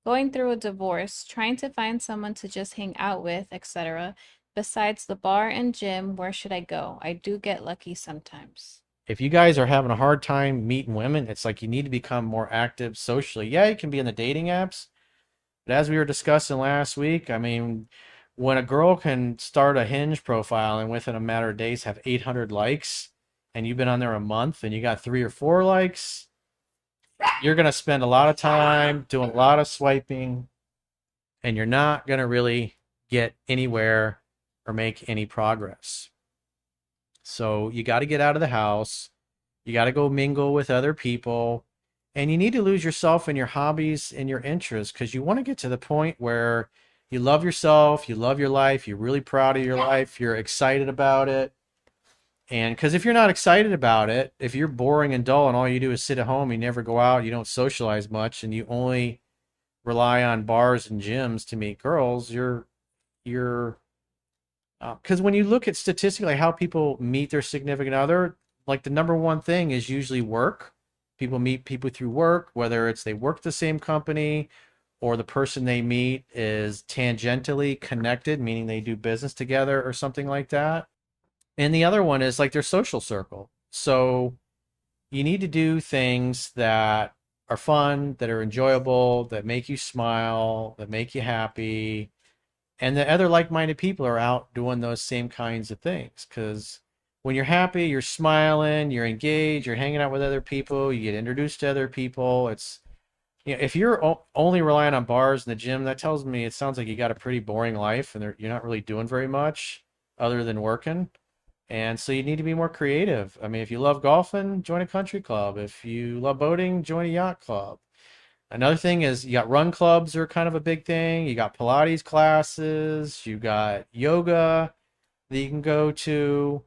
Going through a divorce, trying to find someone to just hang out with, etc. Besides the bar and gym, where should I go? I do get lucky sometimes. If you guys are having a hard time meeting women, it's like you need to become more active socially. Yeah, you can be in the dating apps, but as we were discussing last week, I mean, when a girl can start a Hinge profile and within a matter of days have 800 likes, and you've been on there a month and you got 3 or 4 likes, you're going to spend a lot of time doing a lot of swiping, and you're not going to really get anywhere or make any progress. So you got to get out of the house. You got to go mingle with other people. And you need to lose yourself in your hobbies and your interests because you want to get to the point where you love yourself, you love your life, you're really proud of your life, you're excited about it. And because if you're not excited about it, if you're boring and dull and all you do is sit at home, you never go out, you don't socialize much, and you only rely on bars and gyms to meet girls, you're because when you look at statistically how people meet their significant other, like the number one thing is usually work. People meet people through work, whether it's they work the same company or the person they meet is tangentially connected, meaning they do business together or something like that. And the other one is like their social circle. So you need to do things that are fun, that are enjoyable, that make you smile, that make you happy, and the other like-minded people are out doing those same kinds of things because when you're happy, you're smiling, you're engaged, you're hanging out with other people, you get introduced to other people. It's, if you're only relying on bars and the gym, that tells me it sounds like you got a pretty boring life and you're not really doing very much other than working. And so you need to be more creative. I mean, if you love golfing, join a country club. If you love boating, join a yacht club. Another thing is you got run clubs are kind of a big thing. You got Pilates classes, you got yoga that you can go to.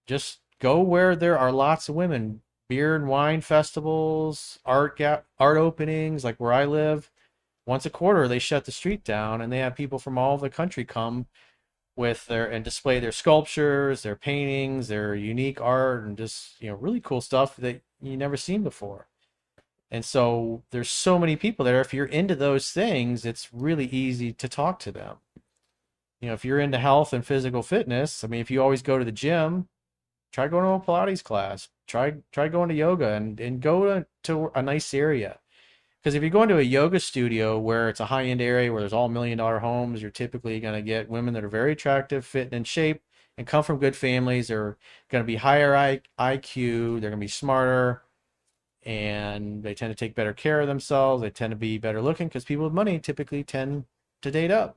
Just go where there are lots of women. Beer and wine festivals, art openings, like where I live. Once a quarter, they shut the street down and they have people from all over the country come with their and display their sculptures, their paintings, their unique art, and just really cool stuff that you never seen before. And so there's so many people there. If you're into those things, it's really easy to talk to them. If you're into health and physical fitness, I mean, if you always go to the gym, try going to a Pilates class. Try going to yoga and go to a nice area. Because if you're going to a yoga studio where it's a high-end area where there's all $1 million homes, you're typically going to get women that are very attractive, fit, and in shape, and come from good families. They're going to be higher IQ. They're going to be smarter and they tend to take better care of themselves. They tend to be better looking because people with money typically tend to date up.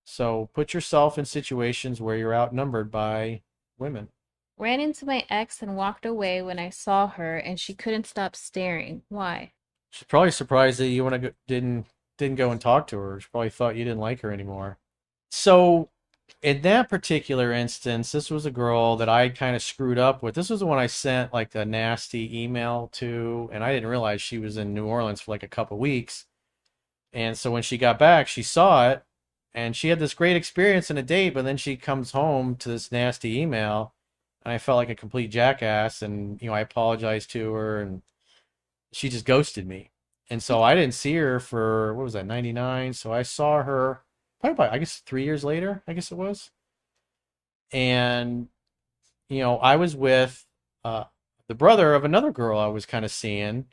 So put yourself in situations where you're outnumbered by women. Ran into my ex and walked away when I saw her, and she couldn't stop staring. Why? She's probably surprised that you want to didn't go and talk to her. She probably thought you didn't like her anymore. So in that particular instance, this was a girl that I kind of screwed up with. This was the one I sent like a nasty email to, and I didn't realize she was in New Orleans for like a couple weeks. And so when she got back, she saw it, and she had this great experience in a date, but then she comes home to this nasty email, and I felt like a complete jackass, and I apologized to her, and she just ghosted me. And so I didn't see her for what was that, 99? So I saw her probably about, I guess 3 years later, I guess it was. And I was with the brother of another girl I was kind of seeing.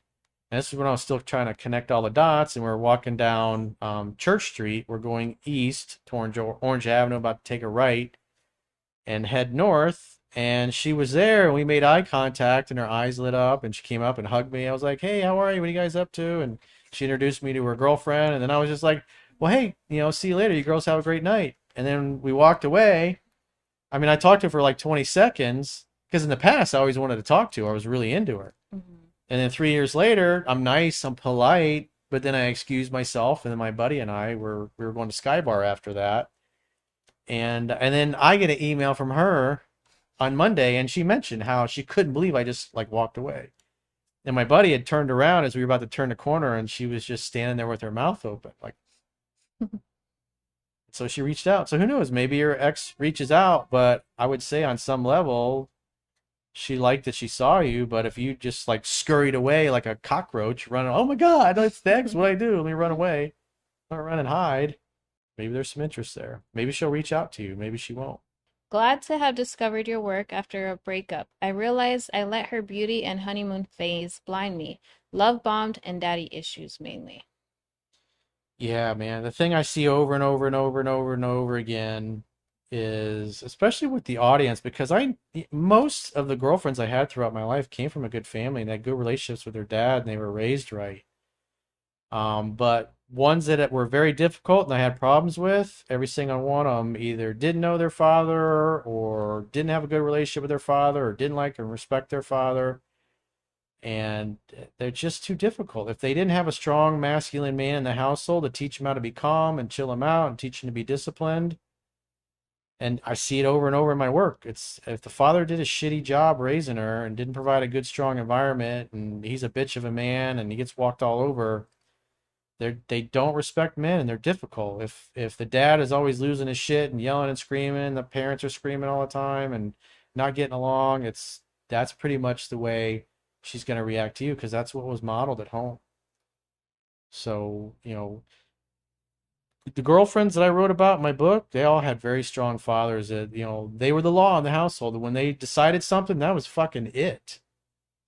And this is when I was still trying to connect all the dots. And we are walking down Church Street. We're going east to Orange Avenue, about to take a right and head north. And she was there, and we made eye contact, and her eyes lit up, and she came up and hugged me. I was like, "Hey, how are you? What are you guys up to?" And she introduced me to her girlfriend, and then I was just like, "Well, hey, see you later. You girls have a great night." And then we walked away. I mean, I talked to her for like 20 seconds because in the past I always wanted to talk to her. I was really into her. Mhm. And then 3 years later, I'm nice, I'm polite, but then I excused myself, and then my buddy and I we were going to Sky Bar after that. And then I get an email from her on Monday, and she mentioned how she couldn't believe I just like walked away. And my buddy had turned around as we were about to turn the corner, and she was just standing there with her mouth open, like. So she reached out. So who knows? Maybe your ex reaches out, but I would say on some level, she liked that she saw you, but if you just like scurried away like a cockroach, running, oh my God, it's Dex, what do I do? Let me run away. Not run and hide. Maybe there's some interest there. Maybe she'll reach out to you. Maybe she won't. Glad to have discovered your work after a breakup. I realized I let her beauty and honeymoon phase blind me. Love bombed and daddy issues mainly. Yeah, man. The thing I see over and over and over and over and over again is, especially with the audience, because most of the girlfriends I had throughout my life came from a good family and had good relationships with their dad and they were raised right. But ones that were very difficult and I had problems with, every single one of them either didn't know their father or didn't have a good relationship with their father or didn't like and respect their father. And they're just too difficult. If they didn't have a strong masculine man in the household to teach them how to be calm and chill them out and teach them to be disciplined, and I see it over and over in my work. It's if the father did a shitty job raising her and didn't provide a good, strong environment, and he's a bitch of a man and he gets walked all over, they don't respect men and they're difficult. If the dad is always losing his shit and yelling and screaming, the parents are screaming all the time and not getting along, that's pretty much the way she's going to react to you because that's what was modeled at home. So, the girlfriends that I wrote about in my book, they all had very strong fathers that, they were the law in the household. And when they decided something, that was fucking it.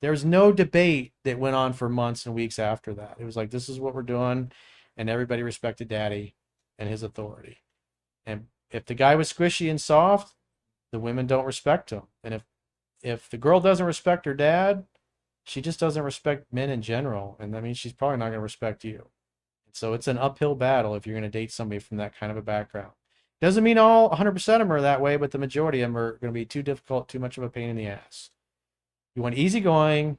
There was no debate that went on for months and weeks after that. It was like, this is what we're doing. And everybody respected daddy and his authority. And if the guy was squishy and soft, the women don't respect him. And if the girl doesn't respect her dad, she just doesn't respect men in general. And that means she's probably not going to respect you. So it's an uphill battle if you're going to date somebody from that kind of a background. Doesn't mean all 100% of them are that way, but the majority of them are going to be too difficult, too much of a pain in the ass. You want easygoing,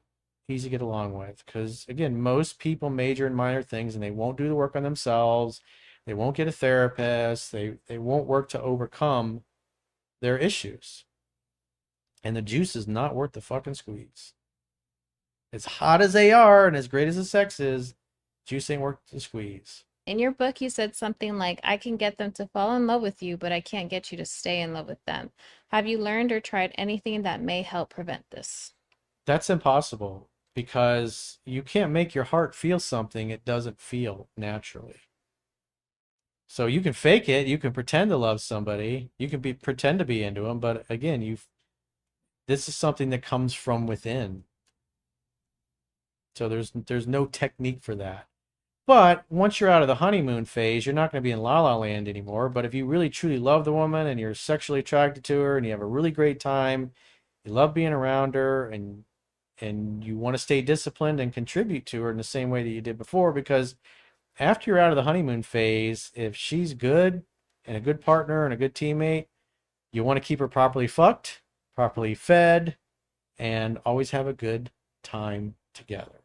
easy to get along with. Because, again, most people major in minor things and they won't do the work on themselves. They won't get a therapist. They won't work to overcome their issues. And the juice is not worth the fucking squeeze. As hot as they are and as great as the sex is, juice ain't worth the squeeze. In your book, you said something like, I can get them to fall in love with you, but I can't get you to stay in love with them. Have you learned or tried anything that may help prevent this? That's impossible because you can't make your heart feel something it doesn't feel naturally. So you can fake it, you can pretend to love somebody, you can pretend to be into them, but again, this is something that comes from within. So there's no technique for that. But once you're out of the honeymoon phase, you're not going to be in la la land anymore. But if you really truly love the woman and you're sexually attracted to her and you have a really great time, you love being around her and you want to stay disciplined and contribute to her in the same way that you did before, because after you're out of the honeymoon phase, if she's good and a good partner and a good teammate, you want to keep her properly fucked, properly fed, and always have a good time together.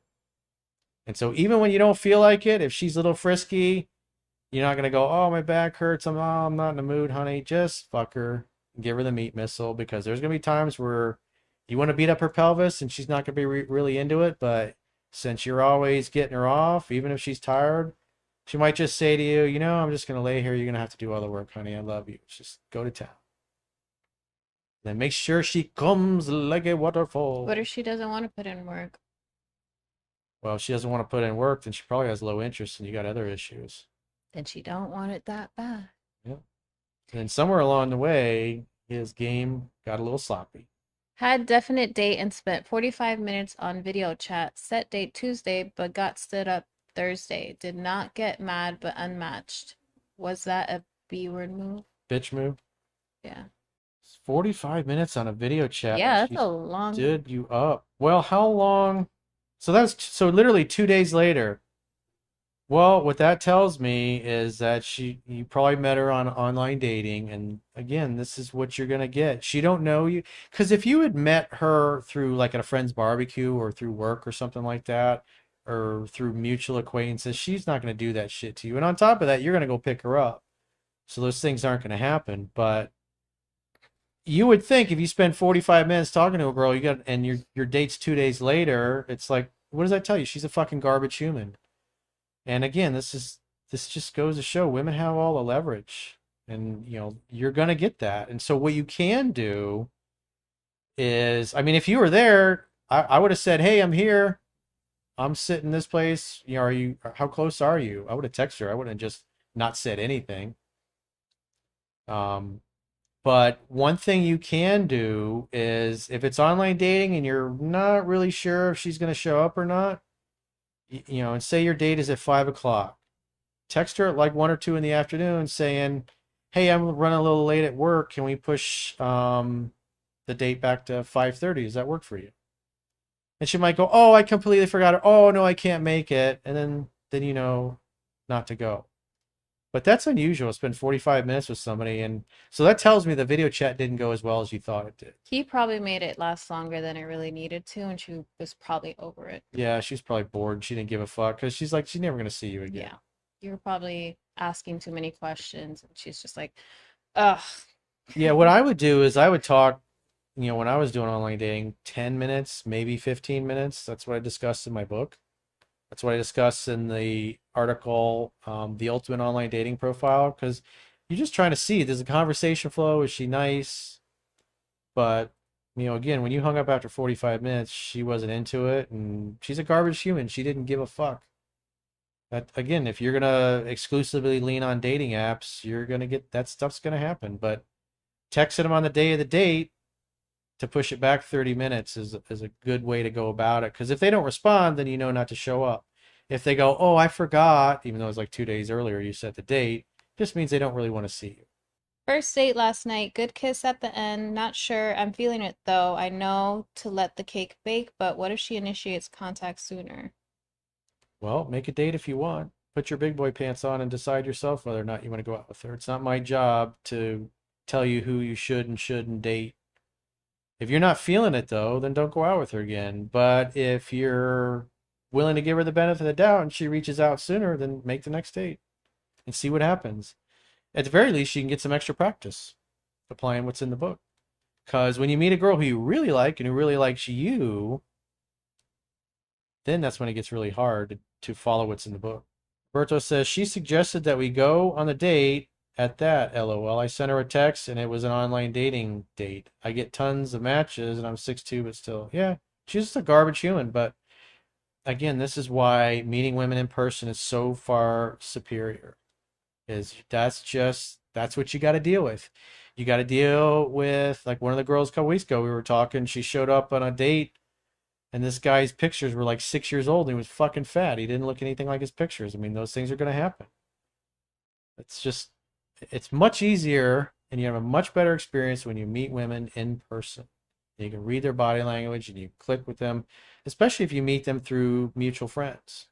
And so even when you don't feel like it, if she's a little frisky, you're not gonna go, oh, my back hurts. I'm not in the mood, honey. Just fuck her and give her the meat missile, because there's gonna be times where you want to beat up her pelvis and she's not gonna be really into it. But since you're always getting her off, even if she's tired, she might just say to you, I'm just gonna lay here. You're gonna have to do all the work, honey. I love you. Just go to town. Then make sure she comes like a What waterfall. if she doesn't want to put in work? Well, if she doesn't want to put in work, then she probably has low interest and you got other issues. Then she don't want it that bad. Yeah. And somewhere along the way, his game got a little sloppy. Had definite date and spent 45 minutes on video chat. Set date Tuesday, but got stood up Thursday. Did not get mad, but unmatched. Was that a B word move? Bitch move. Yeah. 45 minutes on a video chat and Yeah, that's she a long. stood you up. Well, how long? So literally 2 days later. Well, what that tells me is that you probably met her on online dating, and again, this is what you're gonna get. She don't know you, because if you had met her through like at a friend's barbecue or through work or something like that, or through mutual acquaintances, she's not gonna do that shit to you. And on top of that, you're gonna go pick her up. So those things aren't gonna happen. But you would think if you spend 45 minutes talking to a girl, and your date's 2 days later, it's like, what does that tell you? She's a fucking garbage human. And again, this just goes to show women have all the leverage, and you're gonna get that. And so what you can do is, I mean, if you were there, I would have said, "Hey, I'm here. I'm sitting in this place. You know, are you? How close are you?" I would have texted her. I wouldn't have just not said anything. Um, but one thing you can do is if it's online dating and you're not really sure if she's going to show up or not, you know, and say your date is at 5 o'clock, text her at like 1 or 2 in the afternoon saying, "Hey, I'm running a little late at work. Can we push the date back to 5:30? Does that work for you?" And she might go, "Oh, I completely forgot it. Oh no, I can't make it." And then you know not to go. But that's unusual. Spend 45 minutes with somebody, and so that tells me the video chat didn't go as well as you thought it did. He probably made it last longer than it really needed to, and she was probably over it. Yeah, she's probably bored. She didn't give a fuck because she's like, she's never gonna see you again. Yeah. You were probably asking too many questions, and she's just like, ugh. Yeah, what I would do is I would talk, you know, when I was doing online dating, 10 minutes, maybe 15 minutes. That's what I discussed in my book. That's what I discuss in the article, The Ultimate Online Dating Profile, because you're just trying to see, does the conversation flow? Is she nice? But, you know, again, when you hung up after 45 minutes, she wasn't into it, and she's a garbage human. She didn't give a fuck. That, again, if you're gonna exclusively lean on dating apps, you're gonna get that stuff's gonna happen. But texting them on the day of the date to push it back 30 minutes is a good way to go about it. Because if they don't respond, then you know not to show up. If they go, "Oh, I forgot," even though it was like 2 days earlier you set the date, just means they don't really want to see you. First date last night, good kiss at the end. Not sure. I'm feeling it though. I know to let the cake bake, but what if she initiates contact sooner? Well, make a date if you want. Put your big boy pants on and decide yourself whether or not you want to go out with her. It's not my job to tell you who you should and shouldn't date. If you're not feeling it though, then don't go out with her again. But if you're willing to give her the benefit of the doubt and she reaches out sooner, then make the next date and see what happens. At the very least, you can get some extra practice applying what's in the book. Because when you meet a girl who you really like and who really likes you, then that's when it gets really hard to follow what's in the book. Berto says she suggested that we go on the date at that. LOL. I sent her a text and it was an online dating date. I get tons of matches and I'm 6'2", but still, yeah, she's just a garbage human. But again, this is why meeting women in person is so far superior. Is that's what you got to deal with. You got to deal with, like, one of the girls a couple weeks ago. We were talking. She showed up on a date and this guy's pictures were like 6 years old and he was fucking fat. He didn't look anything like his pictures. I mean, those things are going to happen. It's just, it's much easier and you have a much better experience when you meet women in person. You can read their body language and you click with them, especially if you meet them through mutual friends.